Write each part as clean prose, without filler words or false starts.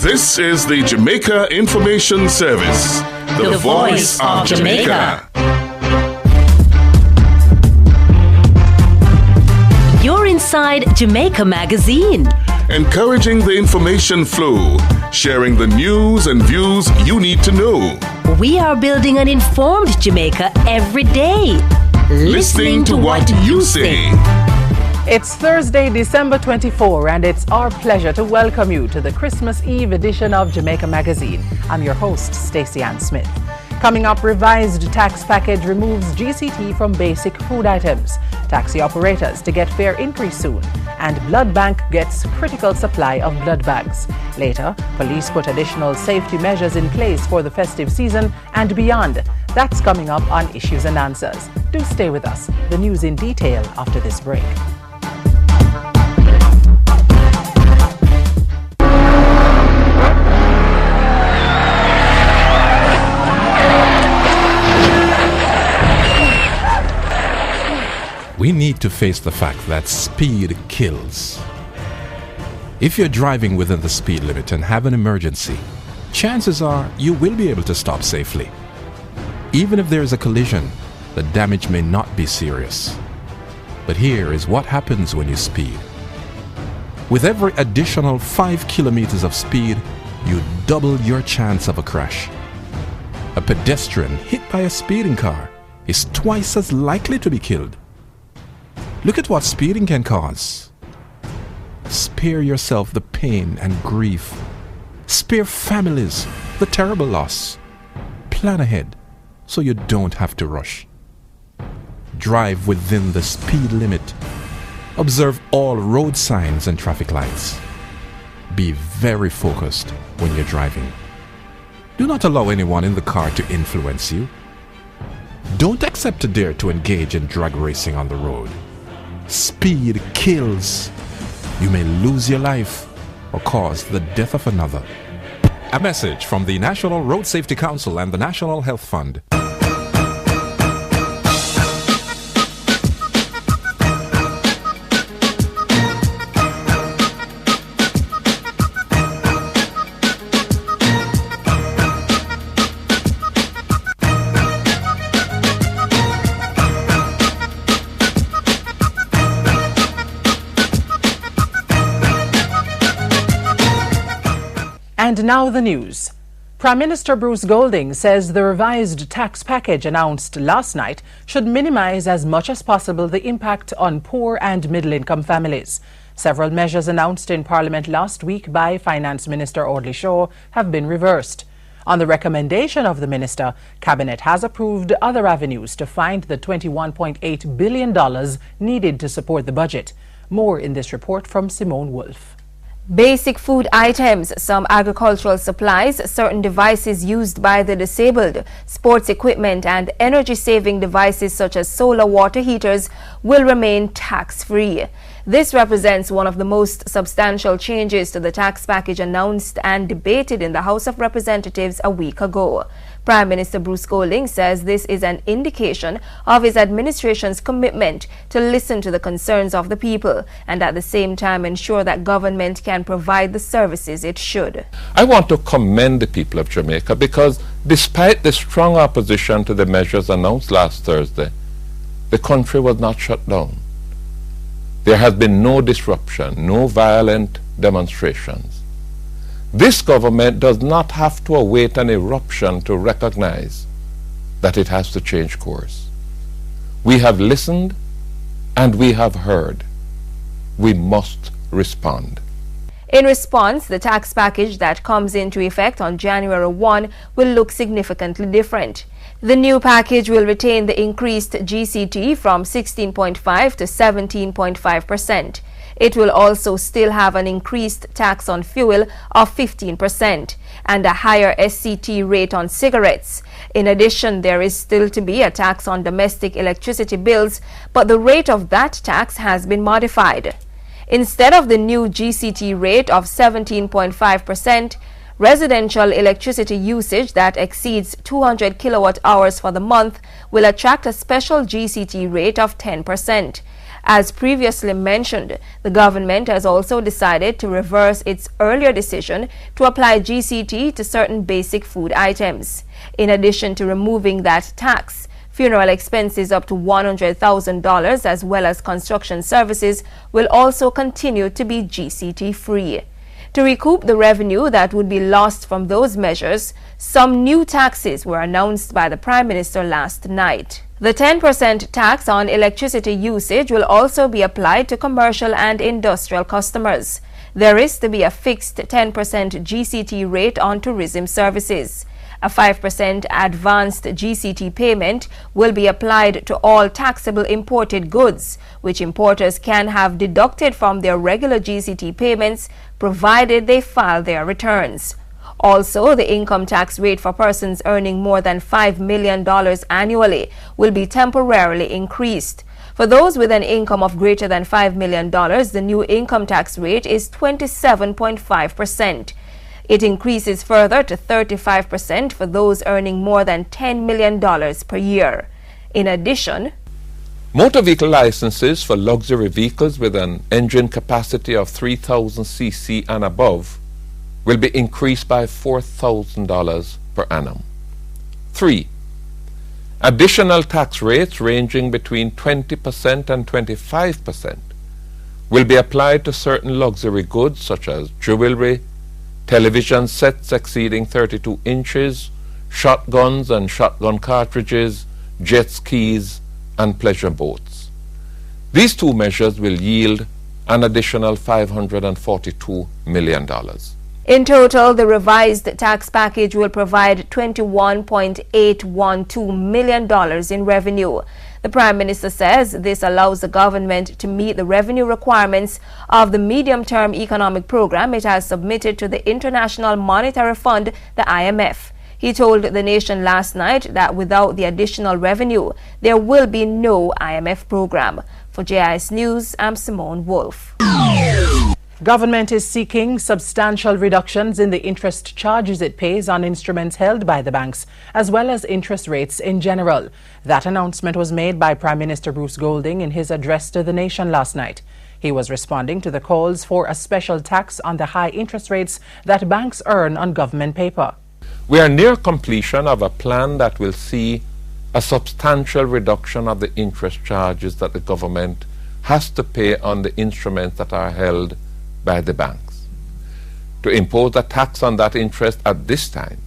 This is the Jamaica Information Service, the voice of Jamaica. You're inside Jamaica Magazine. Encouraging the information flow, sharing the news and views you need to know. We are building an informed Jamaica every day. Listening to what you say. It's Thursday, December 24, and it's our pleasure to welcome you to the Christmas Eve edition of Jamaica Magazine. I'm your host, Stacey Ann Smith. Coming up, revised tax package removes GCT from basic food items. Taxi operators to get fare increase soon. And blood bank gets critical supply of blood bags. Later, police put additional safety measures in place for the festive season and beyond. That's coming up on Issues and Answers. Do stay with us. The news in detail after this break. We need to face the fact that speed kills. If you're driving within the speed limit and have an emergency, chances are you will be able to stop safely. Even if there is a collision, the damage may not be serious. But here is what happens when you speed. With every additional 5 kilometers of speed, you double your chance of a crash. A pedestrian hit by a speeding car is twice as likely to be killed. Look at what speeding can cause. Spare yourself the pain and grief. Spare families the terrible loss. Plan ahead so you don't have to rush. Drive within the speed limit. Observe all road signs and traffic lights. Be very focused when you're driving. Do not allow anyone in the car to influence you. Don't accept a dare to engage in drag racing on the road. Speed kills. You may lose your life or cause the death of another. A message from the National Road Safety Council and the National Health Fund. And now the news. Prime Minister Bruce Golding says the revised tax package announced last night should minimize as much as possible the impact on poor and middle-income families. Several measures announced in Parliament last week by Finance Minister Audley Shaw have been reversed. On the recommendation of the minister, Cabinet has approved other avenues to find the $21.8 billion needed to support the budget. More in this report from Simone Wolfe. Basic food items, some agricultural supplies, certain devices used by the disabled, sports equipment and energy-saving devices such as solar water heaters will remain tax-free. This represents one of the most substantial changes to the tax package announced and debated in the House of Representatives a week ago. Prime Minister Bruce Golding says this is an indication of his administration's commitment to listen to the concerns of the people and at the same time ensure that government can provide the services it should. I want to commend the people of Jamaica because despite the strong opposition to the measures announced last Thursday, the country was not shut down. There has been no disruption, no violent demonstrations. This government does not have to await an eruption to recognize that it has to change course. We have listened and we have heard. We must respond. In response, the tax package that comes into effect on January 1 will look significantly different. The new package will retain the increased GCT from 16.5 to 17.5%. It will also still have an increased tax on fuel of 15% and a higher SCT rate on cigarettes. In addition, there is still to be a tax on domestic electricity bills, but the rate of that tax has been modified. Instead of the new GCT rate of 17.5%, residential electricity usage that exceeds 200 kilowatt hours for the month will attract a special GCT rate of 10%. As previously mentioned, the government has also decided to reverse its earlier decision to apply GCT to certain basic food items. In addition to removing that tax, funeral expenses up to $100,000 as well as construction services will also continue to be GCT-free. To recoup the revenue that would be lost from those measures, some new taxes were announced by the Prime Minister last night. The 10% tax on electricity usage will also be applied to commercial and industrial customers. There is to be a fixed 10% GCT rate on tourism services. A 5% advanced GCT payment will be applied to all taxable imported goods, which importers can have deducted from their regular GCT payments provided they file their returns. Also, the income tax rate for persons earning more than $5 million annually will be temporarily increased. For those with an income of greater than $5 million, the new income tax rate is 27.5%. It increases further to 35% for those earning more than $10 million per year. In addition, motor vehicle licenses for luxury vehicles with an engine capacity of 3,000 cc and above will be increased by $4,000 per annum. 3. Additional tax rates ranging between 20% and 25% will be applied to certain luxury goods such as jewelry, television sets exceeding 32 inches, shotguns and shotgun cartridges, jet skis, and pleasure boats. These two measures will yield an additional $542 million. In total, the revised tax package will provide $21.812 million in revenue. The Prime Minister says this allows the government to meet the revenue requirements of the medium-term economic program it has submitted to the International Monetary Fund, the IMF. He told the nation last night that without the additional revenue, there will be no IMF program. For JIS News, I'm Simone Wolf. Government is seeking substantial reductions in the interest charges it pays on instruments held by the banks, as well as interest rates in general. That announcement was made by Prime Minister Bruce Golding in his address to the nation last night. He was responding to the calls for a special tax on the high interest rates that banks earn on government paper. We are near completion of a plan that will see a substantial reduction of the interest charges that the government has to pay on the instruments that are held by the banks. To impose a tax on that interest at this time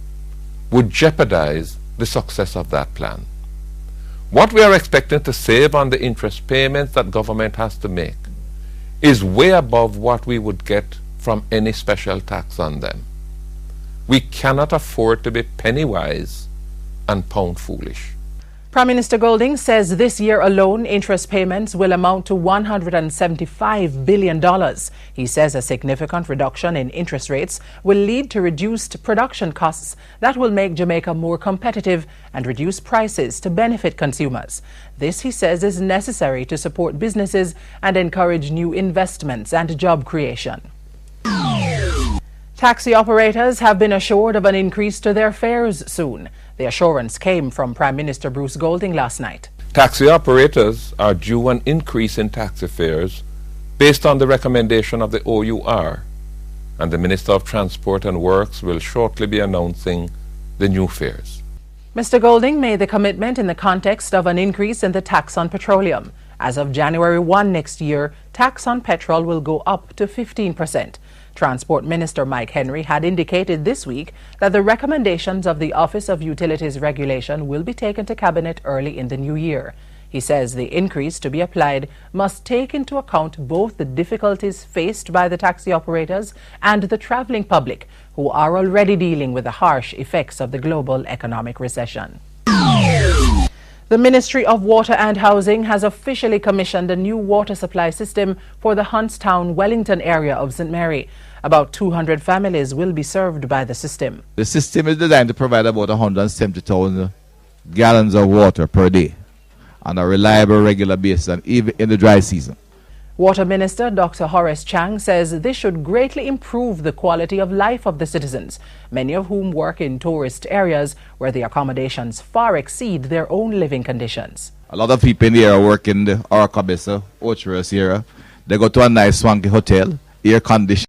would jeopardize the success of that plan. What we are expecting to save on the interest payments that government has to make is way above what we would get from any special tax on them. We cannot afford to be penny wise and pound foolish. Prime Minister Golding says this year alone interest payments will amount to $175 billion. He says a significant reduction in interest rates will lead to reduced production costs that will make Jamaica more competitive and reduce prices to benefit consumers. This, he says, is necessary to support businesses and encourage new investments and job creation. Taxi operators have been assured of an increase to their fares soon. The assurance came from Prime Minister Bruce Golding last night. Taxi operators are due an increase in taxi fares based on the recommendation of the OUR, and the Minister of Transport and Works will shortly be announcing the new fares. Mr. Golding made the commitment in the context of an increase in the tax on petroleum. As of January 1 next year, tax on petrol will go up to 15%. Transport Minister Mike Henry had indicated this week that the recommendations of the Office of Utilities Regulation will be taken to Cabinet early in the new year. He says the increase to be applied must take into account both the difficulties faced by the taxi operators and the traveling public, who are already dealing with the harsh effects of the global economic recession. The Ministry of Water and Housing has officially commissioned a new water supply system for the Huntstown-Wellington area of St. Mary. About 200 families will be served by the system. The system is designed to provide about 170,000 gallons of water per day on a reliable, regular basis, and even in the dry season. Water Minister Dr. Horace Chang says this should greatly improve the quality of life of the citizens, many of whom work in tourist areas where the accommodations far exceed their own living conditions. A lot of people in the area work in the Orcabessa, Ocherous area. They go to a nice swanky hotel, air conditioned.